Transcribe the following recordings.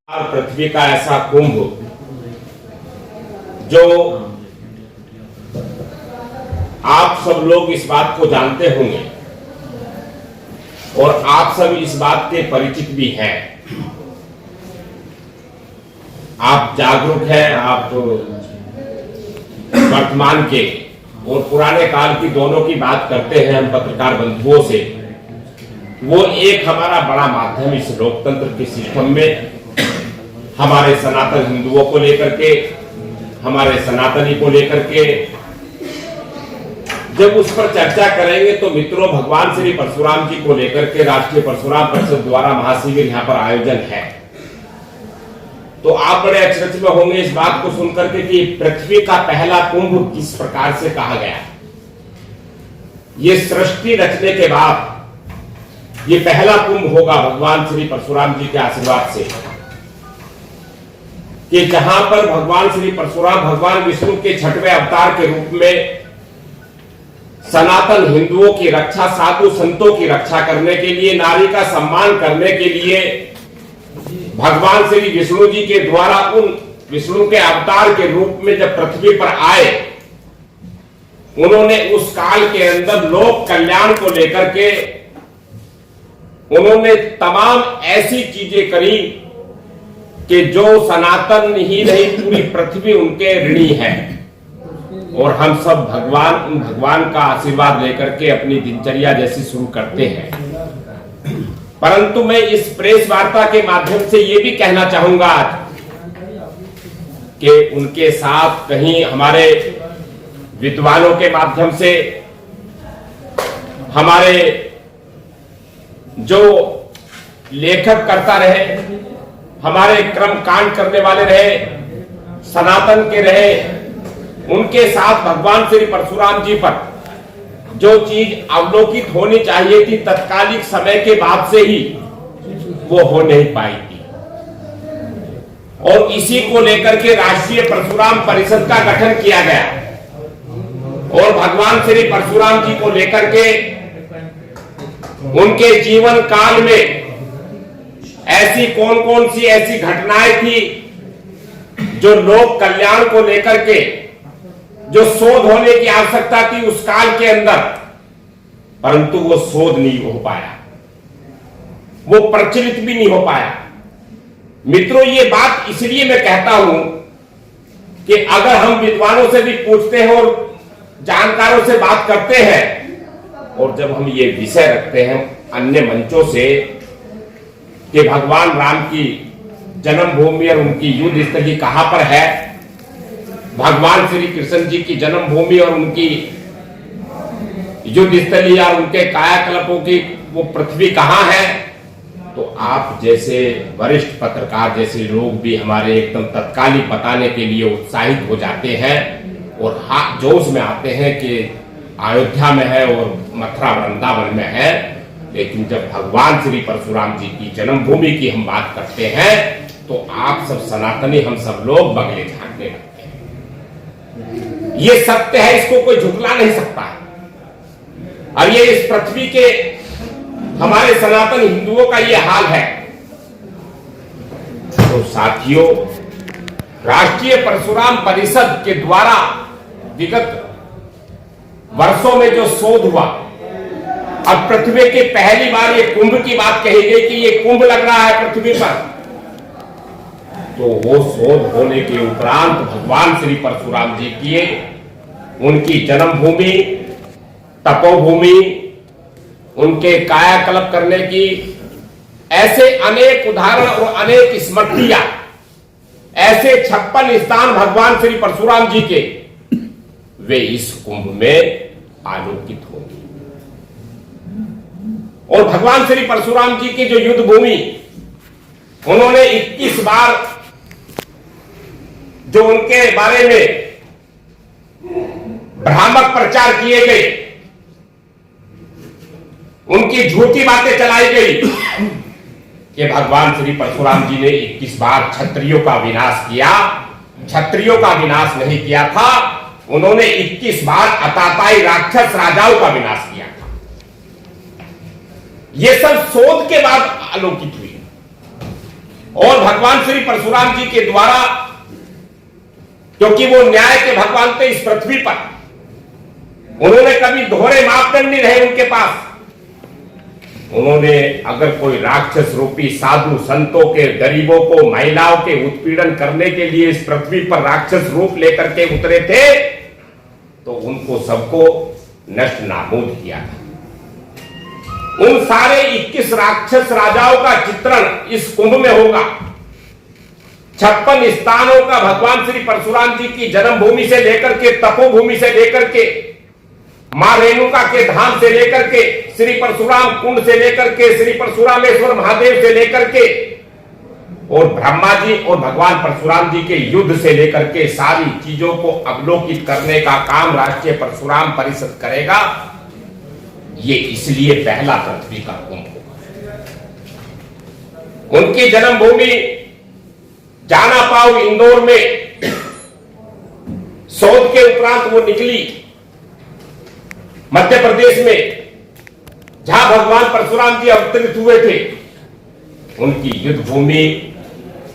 पृथ्वी का ऐसा कुंभ जो आप सब लोग इस बात को जानते होंगे और आप सब इस बात के परिचित भी हैं। आप जागरूक हैं, आप वर्तमान के और पुराने काल की दोनों की बात करते हैं हम पत्रकार बंधुओं से। वो एक हमारा बड़ा माध्यम इस लोकतंत्र के सिस्टम में हमारे सनातन हिंदुओं को लेकर के, हमारे सनातनी को लेकर के जब उस पर चर्चा करेंगे तो मित्रों, भगवान श्री परशुराम जी को लेकर के राष्ट्रीय परशुराम परिषद द्वारा महाशिविर यहाँ पर आयोजन है। तो आप बड़े अचरज में होंगे इस बात को सुनकर के कि पृथ्वी का पहला कुंभ किस प्रकार से कहा गया। ये सृष्टि रचने के बाद ये पहला कुंभ होगा भगवान श्री परशुराम जी के आशीर्वाद से, कि जहां पर भगवान श्री परशुराम भगवान विष्णु के छठवें अवतार के रूप में सनातन हिंदुओं की रक्षा, साधु संतों की रक्षा करने के लिए, नारी का सम्मान करने के लिए भगवान श्री विष्णु जी के द्वारा उन विष्णु के अवतार के रूप में जब पृथ्वी पर आए, उन्होंने उस काल के अंदर लोक कल्याण को लेकर के उन्होंने तमाम ऐसी चीजें करी कि जो सनातन ही नहीं पूरी पृथ्वी उनके ऋणी है। और हम सब भगवान का आशीर्वाद लेकर के अपनी दिनचर्या जैसी शुरू करते हैं। परंतु मैं इस प्रेस वार्ता के माध्यम से ये भी कहना चाहूंगा कि उनके साथ कहीं हमारे विद्वानों के माध्यम से, हमारे जो लेखक करता रहे, हमारे क्रम कांड करने वाले रहे, सनातन के रहे, उनके साथ भगवान श्री परशुराम जी पर जो चीज अवलोकित होनी चाहिए थी तत्कालिक समय के बाद से ही वो हो नहीं पाई थी। और इसी को लेकर के राष्ट्रीय परशुराम परिषद का गठन किया गया और भगवान श्री परशुराम जी को लेकर के उनके जीवन काल में ऐसी कौन कौन सी ऐसी घटनाएं थी जो लोक कल्याण को लेकर के जो शोध होने की आवश्यकता थी उस काल के अंदर, परंतु वो शोध नहीं हो पाया, वो प्रचलित भी नहीं हो पाया। मित्रों, ये बात इसलिए मैं कहता हूं कि अगर हम विद्वानों से भी पूछते हैं और जानकारों से बात करते हैं और जब हम ये विषय रखते हैं अन्य मंचों से कि भगवान राम की जन्मभूमि और उनकी युद्ध स्थली कहां पर है, भगवान श्री कृष्ण जी की जन्मभूमि और उनकी युद्ध स्थली और उनके कायाकल्पों की वो पृथ्वी कहां है, तो आप जैसे वरिष्ठ पत्रकार जैसे लोग भी हमारे एकदम तत्कालिक बताने के लिए उत्साहित हो जाते हैं और जोश में आते हैं कि अयोध्या में है और मथुरा वृंदावन में है। लेकिन जब भगवान श्री परशुराम जी की जन्मभूमि की हम बात करते हैं तो आप सब सनातनी, हम सब लोग बगले झांकने लगते हैं। ये सत्य है, इसको कोई झुकला नहीं सकता। और ये इस पृथ्वी के हमारे सनातन हिंदुओं का ये हाल है। तो साथियों, राष्ट्रीय परशुराम परिषद के द्वारा विगत वर्षों में जो शोध हुआ, अब पृथ्वी की पहली बार ये कुंभ की बात कही गई कि ये कुंभ लग रहा है पृथ्वी पर, तो वो शोध होने के उपरांत भगवान श्री परशुराम जी की उनकी जन्मभूमि, तपोभूमि, उनके कायाकल्प करने की ऐसे अनेक उदाहरण और अनेक स्मृतियां, ऐसे 56 स्थान भगवान श्री परशुराम जी के, वे इस कुंभ में आलोकित होंगे। और भगवान श्री परशुराम जी की जो युद्ध भूमि, उन्होंने 21 बार जो उनके बारे में भ्रामक प्रचार किए गए, उनकी झूठी बातें चलाई गई कि भगवान श्री परशुराम जी ने 21 बार क्षत्रियों का विनाश किया। क्षत्रियों का विनाश नहीं किया था, उन्होंने 21 बार अताताई राक्षस राजाओं का विनाश किया था। ये सब शोध के बाद आलोकित हुई और भगवान श्री परशुराम जी के द्वारा, क्योंकि वो न्याय के भगवान थे इस पृथ्वी पर, उन्होंने कभी दोहरे मापदंड नहीं रहे उनके पास। उन्होंने अगर कोई राक्षस रूपी साधु संतों के, गरीबों को, महिलाओं के उत्पीड़न करने के लिए इस पृथ्वी पर राक्षस रूप लेकर के उतरे थे, तो उनको सबको नष्ट नाबूद किया था। उन सारे 21 राक्षस राजाओं का चित्रण इस कुंभ में होगा। 56 स्थानों का भगवान श्री परशुराम जी की जन्मभूमि से लेकर के, तपोभूमि से लेकर के, मां रेणुका के धाम से लेकर के, श्री परशुराम कुंड से लेकर के, श्री परशुरामेश्वर महादेव से लेकर के, और ब्रह्मा जी और भगवान परशुराम जी के युद्ध से लेकर के सारी चीजों को अवलोकित करने का काम राष्ट्रीय परशुराम परिषद करेगा। ये इसलिए पहला पृथ्वी का कुंभ होगा। उनकी जन्मभूमि जाना पाव इंदौर में सौद के उपरांत वो निकली मध्य प्रदेश में, जहां भगवान परशुराम जी अवतरित हुए थे। उनकी युद्ध भूमि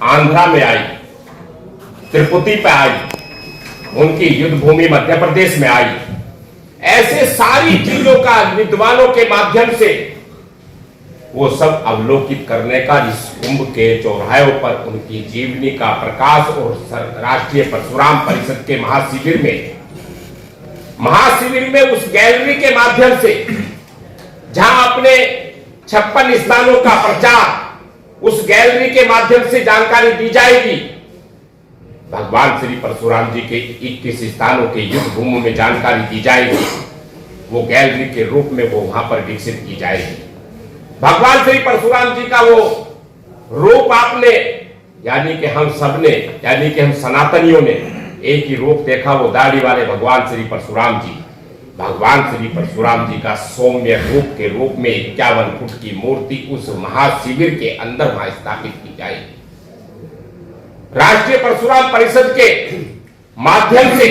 आंध्रा में आई, तिरुपति पे आई, उनकी युद्ध भूमि मध्य प्रदेश में आई। ऐसे सारी चीजों का विद्वानों के माध्यम से वो सब अवलोकित करने का इस कुंभ के चौराहों पर उनकी जीवनी का प्रकाश, और राष्ट्रीय परशुराम परिषद के महाशिविर में उस गैलरी के माध्यम से, जहां अपने 56 स्थानों का प्रचार उस गैलरी के माध्यम से जानकारी दी जाएगी। भगवान श्री परशुराम जी के 21 स्थानों के युद्ध भूमि में जानकारी दी जाएगी। वो गैलरी के रूप में वो वहां पर विकसित की जाएगी। भगवान श्री परशुराम जी का वो रूप आपने, यानी कि हम सबने, यानी कि हम सनातनियों ने एक ही रूप देखा, वो दाढ़ी वाले भगवान श्री परशुराम जी। भगवान श्री परशुराम जी का सौम्य रूप के रूप में 51 फुट की मूर्ति उस महाशिविर के अंदर वहां स्थापित की जाएगी। राष्ट्रीय परशुराम परिषद के माध्यम से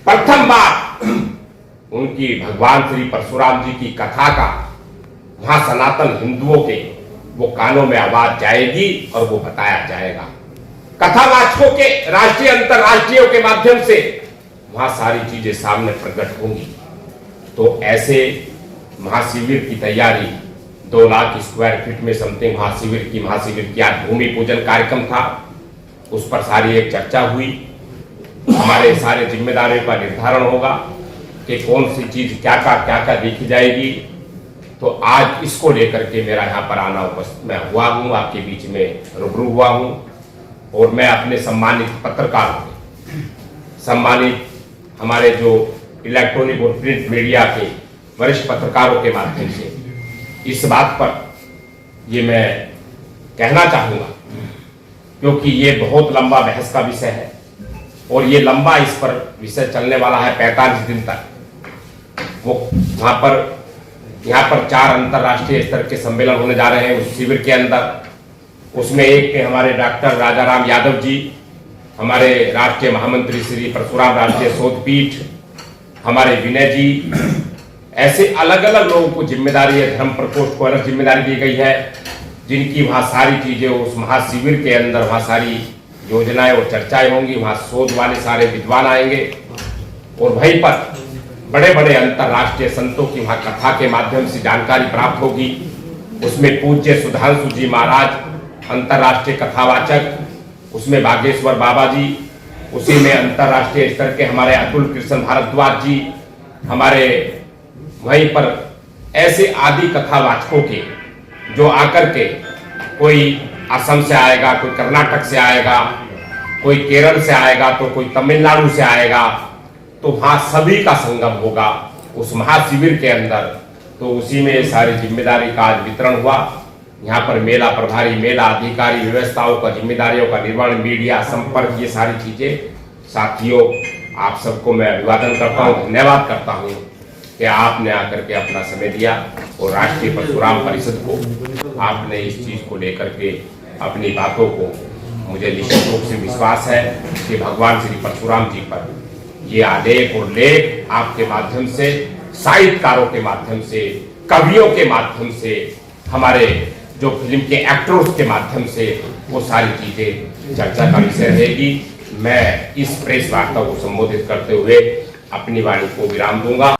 प्रथम बार उनकी भगवान श्री परशुराम जी की कथा का वहां सनातन हिंदुओं के वो कानों में आवाज जाएगी और वो बताया जाएगा। कथावाचकों के राष्ट्रीय अंतरराष्ट्रीय के माध्यम से वहां सारी चीजें सामने प्रकट होंगी। तो ऐसे महाशिविर की तैयारी 2 लाख स्क्वायर फीट में समथिंग महाशिविर की आज भूमि पूजन कार्यक्रम था। उस पर सारी एक चर्चा हुई। हमारे सारे जिम्मेदारियों का निर्धारण होगा कि कौन सी चीज क्या क्या देखी जाएगी। तो आज इसको लेकर के मेरा यहाँ पर आना उपस्थित मैं हुआ हूँ, आपके बीच में रूबरू हुआ हूँ। और मैं अपने सम्मानित पत्रकारों, सम्मानित हमारे जो इलेक्ट्रॉनिक और प्रिंट मीडिया के वरिष्ठ पत्रकारों के माध्यम से इस बात पर ये मैं कहना चाहूँगा, क्योंकि ये बहुत लंबा बहस का विषय है और ये लंबा इस पर विषय चलने वाला है 45 दिन तक। वो यहाँ पर 4 अंतर्राष्ट्रीय स्तर के सम्मेलन होने जा रहे हैं उस शिविर के अंदर। उसमें एक के हमारे डॉक्टर राजाराम यादव जी, हमारे राष्ट्रीय महामंत्री श्री परशुराम राष्ट्रीय शोधपीठ, हमारे विनय जी, ऐसे अलग अलग लोगों को जिम्मेदारी है, धर्म प्रकोष्ठ को अलग जिम्मेदारी दी गई है, जिनकी वहाँ सारी चीजें उस महाशिविर के अंदर वहाँ सारी योजनाएं और चर्चाएं होंगी। वहाँ शोध वाले सारे विद्वान आएंगे और वहीं पर बड़े बड़े अंतर्राष्ट्रीय संतों की वहाँ कथा के माध्यम से जानकारी प्राप्त होगी। उसमें पूज्य सुधांशु जी महाराज अंतर्राष्ट्रीय कथावाचक, उसमें बागेश्वर बाबा जी, उसी में अंतर्राष्ट्रीय स्तर के हमारे अतुल कृष्ण भारद्वाज जी, हमारे वहीं पर ऐसे आदि कथावाचकों के जो आकर के, कोई असम से आएगा, कोई कर्नाटक से आएगा, कोई केरल से आएगा, तो कोई तमिलनाडु से आएगा। तो वहाँ सभी का संगम होगा उस महाशिविर के अंदर। तो उसी में सारी जिम्मेदारी का आज वितरण हुआ। यहाँ पर मेला प्रभारी, मेला अधिकारी, व्यवस्थाओं का जिम्मेदारियों का निर्वहन, मीडिया संपर्क, ये सारी चीजें। साथियों, आप सबको मैं अभिवादन करता हूँ, धन्यवाद करता हूँ कि आपने आकर के अपना समय दिया और राष्ट्रीय परशुराम परिषद को आपने इस चीज को लेकर के अपनी बातों को, मुझे निश्चित रूप से विश्वास है कि भगवान श्री परशुराम जी पर ये आलेख और लेख आपके माध्यम से, साहित्यकारों के माध्यम से, कवियों के माध्यम से, हमारे जो फिल्म के एक्टर्स के माध्यम से वो सारी चीजें चर्चा का विषय रहेगी। मैं इस प्रेस वार्ता को संबोधित करते हुए अपनी वाणी को विराम दूंगा।